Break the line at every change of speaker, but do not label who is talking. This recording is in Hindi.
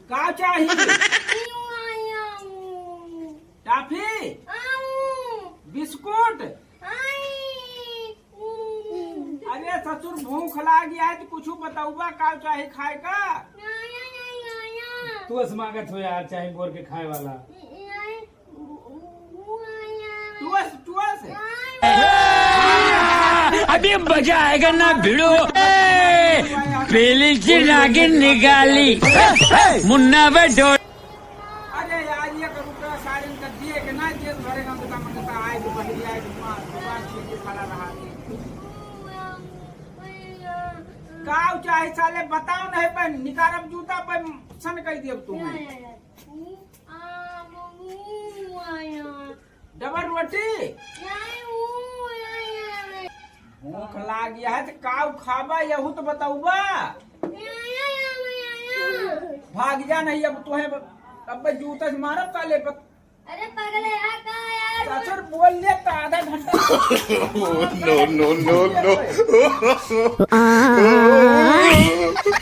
का चाहिए? Toffee, biscuit. अरे ससुर भूख लागी है तो कुछ बताऊबा का चाहे खाए का?
तू मांगत हो यार चाहे बोर के खाए वाला।
टुअस
अभी मजा आएगा ना भिड़ो। पहली से नागिन निकाली मुन्ना बैठो।
अरे यार ये करूँ तो सारे का दिए के ना जेल भरेगा तो मंगता आए तो पहली आए तो मां दुकान के खड़ा रहा काव चाहे साले बताओ नहीं पर निकारब जूता पर सन कह दियो तुम्हें। डबल रोटी भूख लाग गया है तो काव खाबा यहू तो बताऊबा। भाग जा नहीं अब तुम्हें अब जूता से मारब काले पर।
अरे पगले यार
ससुर बोल ले तो आधा घंटा
no.